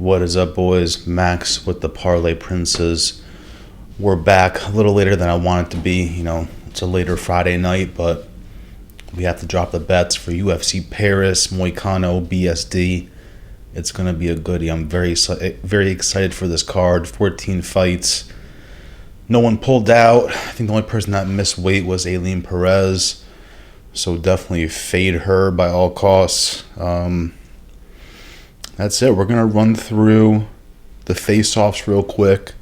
What is up, boys? Max with the Parlay Princes. We're back a little later than I want it to be. It's a later Friday night, but we have to drop the bets for UFC Paris, Moicano, BSD. It's going to be a goodie. I'm very excited for this card. 14 fights. No one pulled out. I think the only person that missed weight was Aileen Perez. So definitely fade her by all costs. That's it. We're going to run through the face-offs real quick,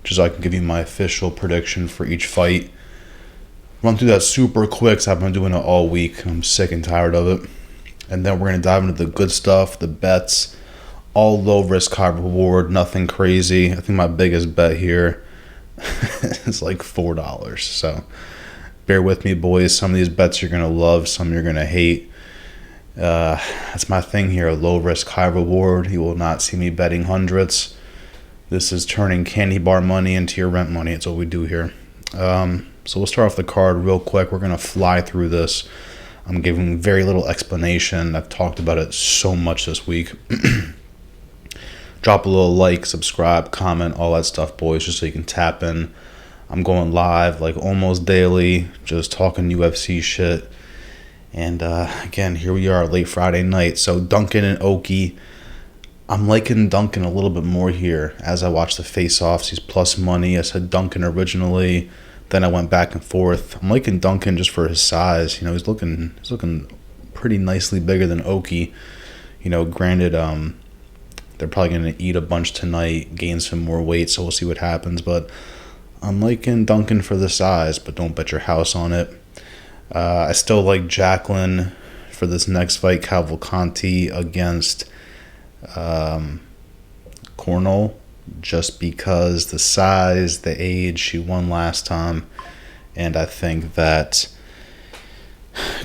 just so I can give you my official prediction for each fight. Run through that super quick, because I've been doing it all week. I'm sick and tired of it. And then we're going to dive into the good stuff, the bets, all low risk, high reward, nothing crazy. I think my biggest bet here is like $4. So bear with me, boys. Some of these bets you're going to love, some you're going to hate. That's my thing here, low risk, high reward. You will not see me betting hundreds. This is turning candy bar money into your rent money. It's what we do here. So we'll start off the card real quick. We're going to fly through this. I'm giving very little explanation. I've talked about it so much this week. Drop a little like, subscribe, comment, all that stuff, boys, just so you can tap in. I'm going live like almost daily, just talking UFC shit. And again, here we are, late Friday night. So Duncan and Oki, I'm liking Duncan a little bit more here as I watch the face-offs. He's plus money. I said Duncan originally, then I went back and forth. I'm liking Duncan just for his size. He's looking pretty nicely bigger than Oki. Granted, they're probably going to eat a bunch tonight, gain some more weight, so we'll see what happens. But I'm liking Duncan for the size, but don't bet your house on it. I still like Jacqueline for this next fight, Cavalcanti against Cornell, just because the size, the age, she won last time, and I think that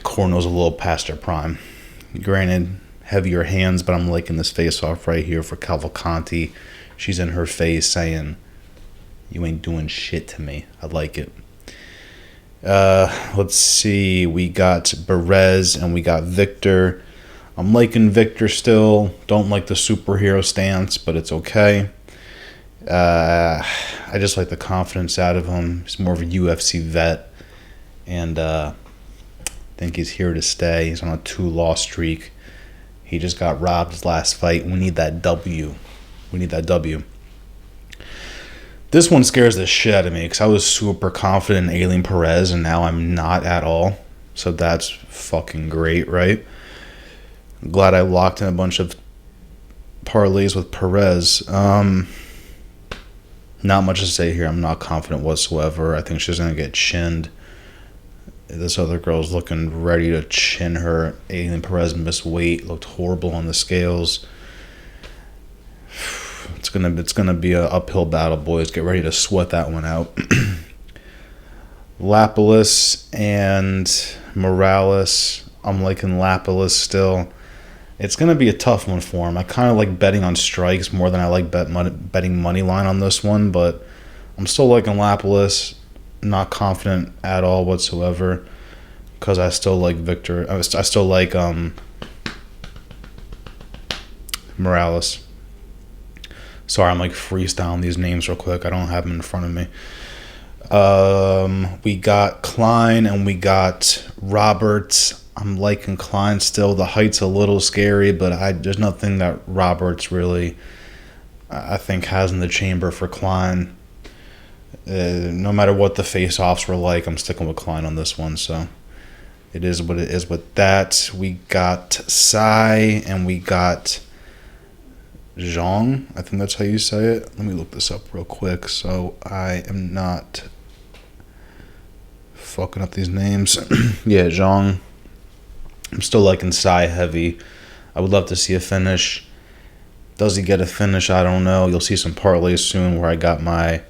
Cornell's a little past her prime. Granted, heavier hands, but I'm liking this face-off right here for Cavalcanti. She's in her face saying, "You ain't doing shit to me." I like it. Let's see. We got Berez and we got Victor. I'm liking Victor still. Don't like the superhero stance, but it's okay. I just like the confidence out of him. He's more of a UFC vet, and I think he's here to stay. He's on a 2-loss streak. He just got robbed his last fight. We need that W. This one scares the shit out of me because I was super confident in Aileen Perez, and now I'm not at all. So that's fucking great, right? I'm glad I locked in a bunch of parlays with Perez. Not much to say here. I'm not confident whatsoever. I think she's going to get chinned. This other girl's looking ready to chin her. Aileen Perez missed weight, looked horrible on the scales. It's gonna be an uphill battle, boys. Get ready to sweat that one out. Lapalus and Morales. I'm liking Lapalus still. It's gonna be a tough one for him. I kind of like betting on strikes more than I like betting money line on this one, but I'm still liking Lapalus. Not confident at all whatsoever because I still like Victor. I still like Morales. Sorry, I'm like freestyling these names real quick. I don't have them in front of me. We got Klein and we got Roberts. I'm liking Klein still. The height's a little scary, but there's nothing that Roberts really, I think, has in the chamber for Klein. No matter what the face-offs were like, I'm sticking with Klein on this one. So it is what it is with that. We got Sai and we got Zhang, I think that's how you say it. Let me look this up real quick so I am not fucking up these names. Yeah, Zhang. I'm still liking Sai heavy. I would love to see a finish. Does he get a finish? I don't know. You'll see some parlays soon where I got my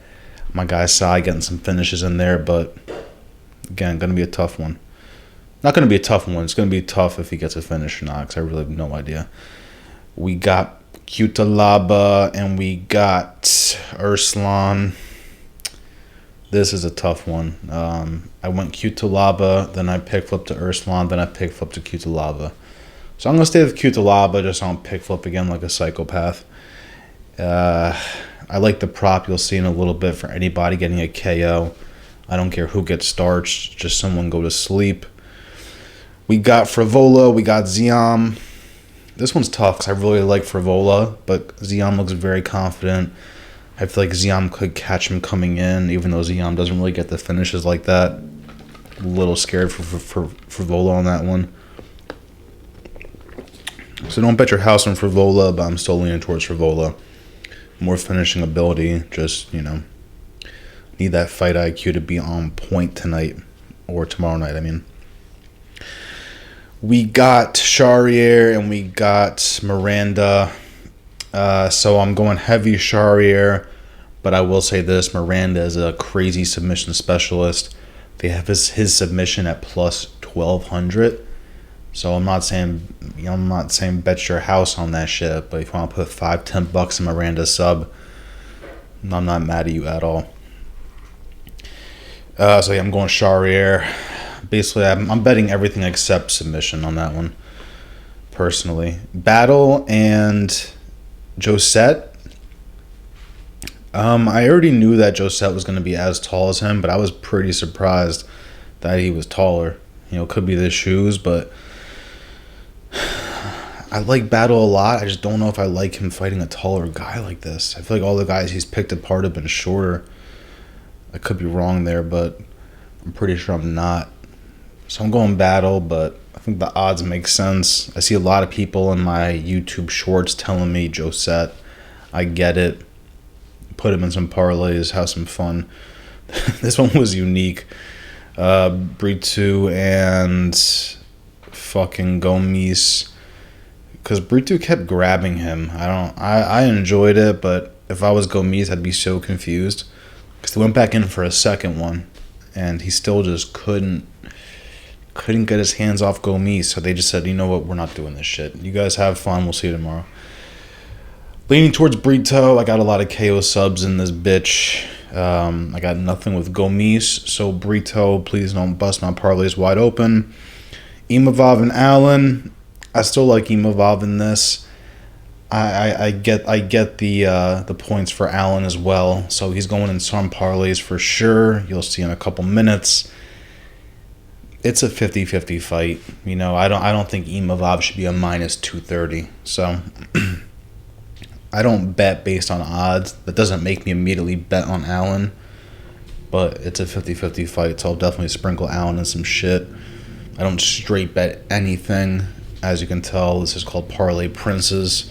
guy Sai getting some finishes in there, but again, going to be a tough one. Not going to be a tough one. It's going to be tough if he gets a finish or not because I really have no idea. We got Cutelaba and we got Urslan. This is a tough one. I went Cutelaba, then I pick flip to Urslan, then I pick flip to Cutelaba. So I'm going to stay with Cutelaba, just on pick flip again like a psychopath. I like the prop you'll see in a little bit for anybody getting a KO. I don't care who gets starched, just someone go to sleep. We got Frivola, we got Ziam. This one's tough because I really like Frivola, but Ziam looks very confident. I feel like Ziam could catch him coming in, even though Ziam doesn't really get the finishes like that. A little scared for Frivola on that one. So don't bet your house on Frivola, but I'm still leaning towards Frivola. More finishing ability, just, need that fight IQ to be on point tonight, or tomorrow night, I mean. We got Charrier and we got Miranda. So I'm going heavy Charrier, but I will say this, Miranda is a crazy submission specialist. They have his submission at plus 1,200. So I'm not saying bet your house on that shit, but if you want to put $5-10 in Miranda's sub, I'm not mad at you at all. So yeah, I'm going Charrier. Basically, I'm betting everything except submission on that one, personally. Battle and Josette. I already knew that Josette was going to be as tall as him, but I was pretty surprised that he was taller. Could be the shoes, but I like Battle a lot. I just don't know if I like him fighting a taller guy like this. I feel like all the guys he's picked apart have been shorter. I could be wrong there, but I'm pretty sure I'm not. So I'm going Battle, but I think the odds make sense. I see a lot of people in my YouTube shorts telling me Josette. I get it. Put him in some parlays, have some fun. This one was unique. Brito and fucking Gomes, because Brito kept grabbing him. I enjoyed it, but if I was Gomes, I'd be so confused because they went back in for a second one, and he still just couldn't get his hands off Gomes. So they just said, you know what, we're not doing this shit. You guys have fun. We'll see you tomorrow. Leaning towards Brito. I got a lot of KO subs in this bitch. I got nothing with Gomes, so Brito, please don't bust my parlays wide open. Imavov and Allen. I still like Imavov in this. I get the points for Allen as well. So he's going in some parlays for sure. You'll see in a couple minutes. It's a 50-50 fight. I don't think Imavov should be a minus 230. So I don't bet based on odds. That doesn't make me immediately bet on Allen. But it's a 50-50 fight, so I'll definitely sprinkle Allen in some shit. I don't straight bet anything. As you can tell, this is called Parlay Princes.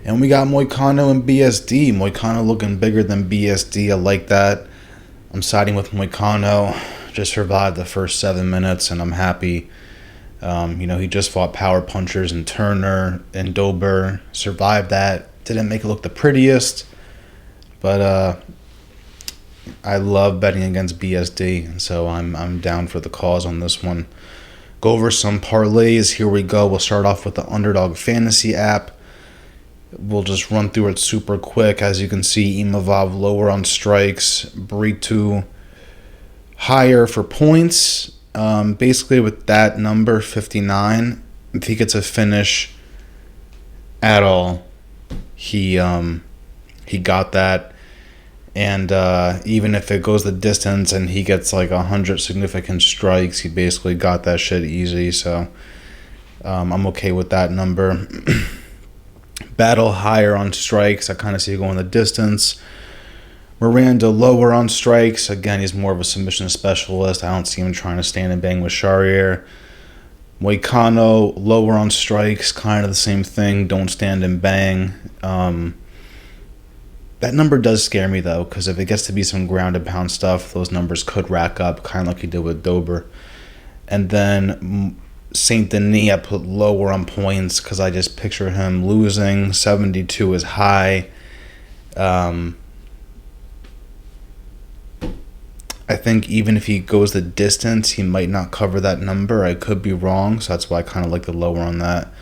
And we got Moicano and BSD. Moicano looking bigger than BSD. I like that. I'm siding with Moicano. Just survived the first 7 minutes, and I'm happy. He just fought power punchers and Turner and Dober. Survived that. Didn't make it look the prettiest. But I love betting against BSD, and so I'm down for the cause on this one. Go over some parlays. Here we go. We'll start off with the Underdog Fantasy App. We'll just run through it super quick. As you can see, Imavov lower on strikes. Brito higher for points. Basically, with that number, 59, if he gets a finish at all, he got that. And even if it goes the distance and he gets like 100 significant strikes, he basically got that shit easy. So I'm okay with that number. Battle higher on strikes. I kind of see it going the distance. Miranda lower on strikes. Again, he's more of a submission specialist. I don't see him trying to stand and bang with Charrier. Moicano lower on strikes. Kind of the same thing. Don't stand and bang. That number does scare me, though, because if it gets to be some ground and pound stuff, those numbers could rack up, kind of like he did with Dober. And then Saint Denis, I put lower on points because I just picture him losing. 72 is high. I think even if he goes the distance, he might not cover that number. I could be wrong, so that's why I kind of like the lower on that.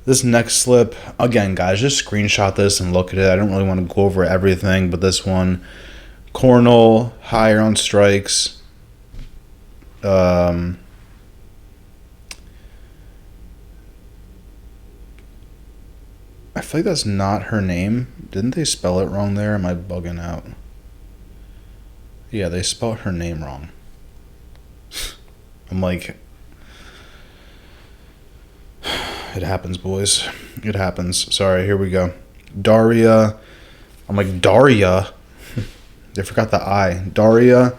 This next slip, again, guys, just screenshot this and look at it. I don't really want to go over everything, but this one, Cornell, higher on strikes. I I feel like that's not her name. Didn't they spell it wrong there? Am I bugging out? Yeah, they spelled her name wrong. I'm like, it happens, boys. It happens. Sorry, here we go. Daria. I'm like, Daria? They forgot the I. Daria.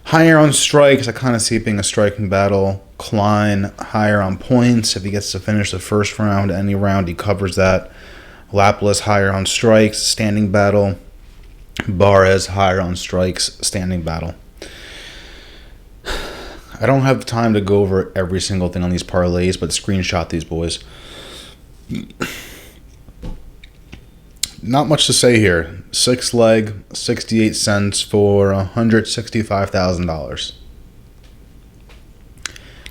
Higher on strikes. I kind of see it being a striking battle. Klein, higher on points. If he gets to finish the first round, any round, he covers that. Lapalus, higher on strikes. Standing battle. Barres, higher on strikes. Standing battle. I don't have time to go over every single thing on these parlays, but screenshot these, boys. Not much to say here. 6 leg, 68 cents for $165,000.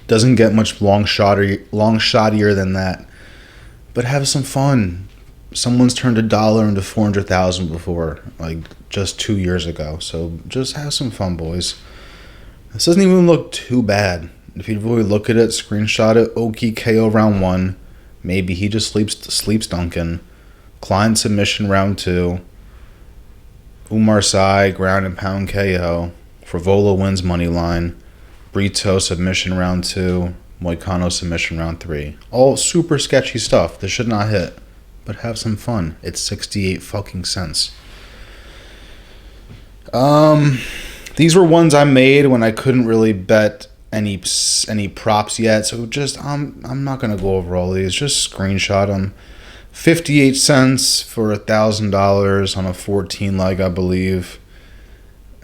Doesn't get much long shottier than that. But have some fun. Someone's turned $1 into $400,000 before, like just 2 years ago. So just have some fun, boys. This doesn't even look too bad. If you really look at it, screenshot it. Oki KO round 1. Maybe he just sleeps Duncan. Klein submission round 2. Umar Sai ground and pound KO. Frivola wins money line. Brito submission round 2. Moicano submission round 3. All super sketchy stuff. This should not hit. But have some fun. It's 68 fucking cents. These were ones I made when I couldn't really bet any props yet. So just I'm not gonna go over all these. Just screenshot them. 58 cents for $1,000 on a 14 leg, I believe.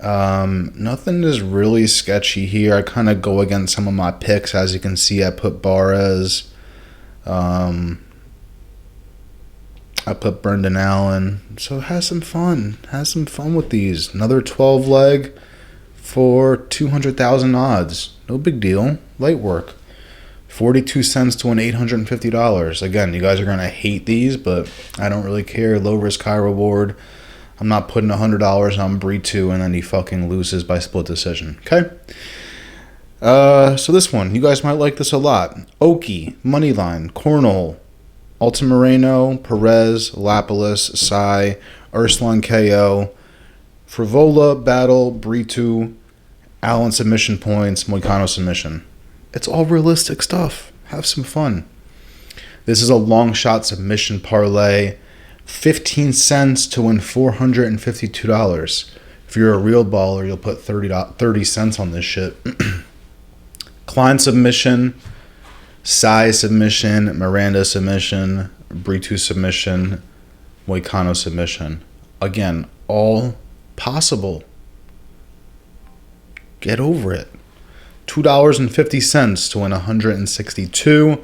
Nothing is really sketchy here. I kind of go against some of my picks. As you can see, I put Barres. I put Brendan Allen. So have some fun. Have some fun with these. Another 12 leg for 200,000 odds. No big deal. Light work. 42 cents to win $850. Again, you guys are going to hate these, but I don't really care. Low risk, high reward. I'm not putting $100 on Brito and then he fucking loses by split decision. Okay? So this one, you guys might like this a lot. Oki, Moneyline, Cornhole, Altamirano, Perez, Lapalus, Sai, Urslan KO, Frivola, Battle, Brito, Allen submission points, Moicano submission. It's all realistic stuff. Have some fun. This is a long shot submission parlay. 15 cents to win $452. If you're a real baller, you'll put 30 cents on this shit. Klein submission, Sai submission, Miranda submission, Brito submission, Moicano submission. Again, all possible. Get over it. $2.50 to win $162.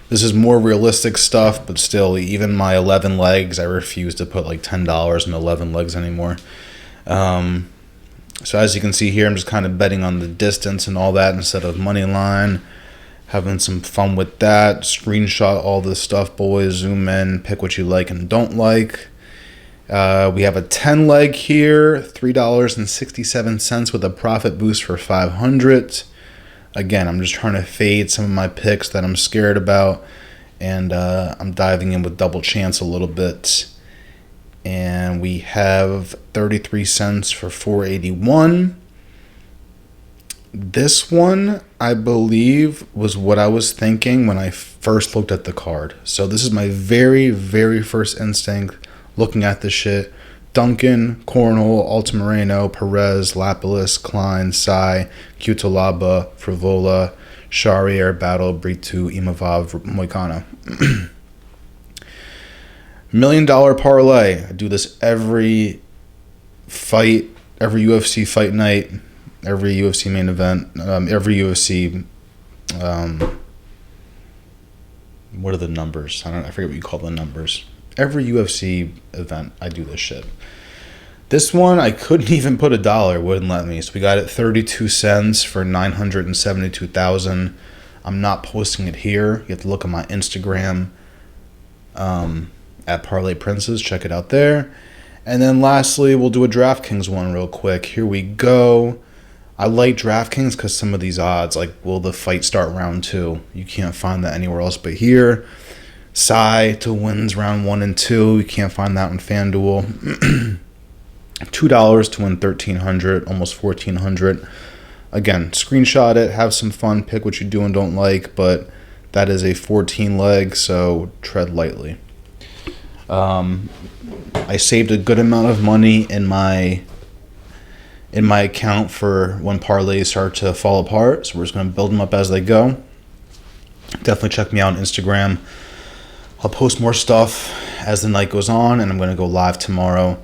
This is more realistic stuff, but still, even my 11 legs, I refuse to put like $10 in 11 legs anymore. So as you can see here, I'm just kind of betting on the distance and all that instead of money line. Having some fun with that. Screenshot all this stuff, boys. Zoom in, pick what you like and don't like. We have a 10 leg here, $3.67 with a profit boost for $500. Again, I'm just trying to fade some of my picks that I'm scared about, and I'm diving in with double chance a little bit. And we have 33 cents for $4.81. This one, I believe, was what I was thinking when I first looked at the card. So this is my very, very first instinct looking at this shit. Duncan, Cornhole, Altamirano, Perez, Lapalus, Klein, Sai, Cutelaba, Frivola, Charrier, Battle, Brito, Imavov, Moicano. $1 million parlay. I do this every fight, every UFC fight night, every UFC main event, every UFC. What are the numbers? I forget what you call the numbers. Every UFC event, I do this shit. This one, I couldn't even put $1. Wouldn't let me. So we got it 32 cents for $972,000. I'm not posting it here. You have to look at my Instagram at Parlay Princes. Check it out there. And then lastly, we'll do a DraftKings one real quick. Here we go. I like DraftKings because some of these odds, like will the fight start round 2? You can't find that anywhere else but here. Psy to wins round 1 and 2. You can't find that on Fanduel. $2 to win 1,300, almost 1,400. Again, screenshot it, have some fun, pick what you do and don't like, but that is a 14 leg, so tread lightly. I saved a good amount of money in my account for when parlays start to fall apart, so we're just going to build them up as they go. Definitely check me out on Instagram. I'll post more stuff as the night goes on, and I'm going to go live tomorrow.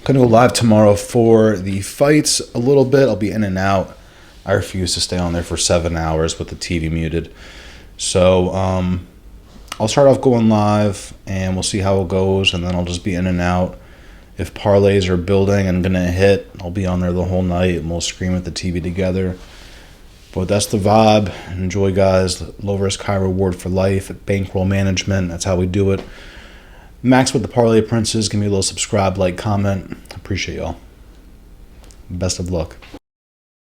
For the fights a little bit. I'll be in and out. I refuse to stay on there for 7 hours with the TV muted. So I'll start off going live, and we'll see how it goes, and then I'll just be in and out. If parlays are building and going to hit, I'll be on there the whole night, and we'll scream at the TV together. But that's the vibe. Enjoy, guys. Low risk, high reward for life. Bankroll management. That's how we do it. Max with the Parlay Princes. Give me a little subscribe, like, comment. Appreciate y'all. Best of luck.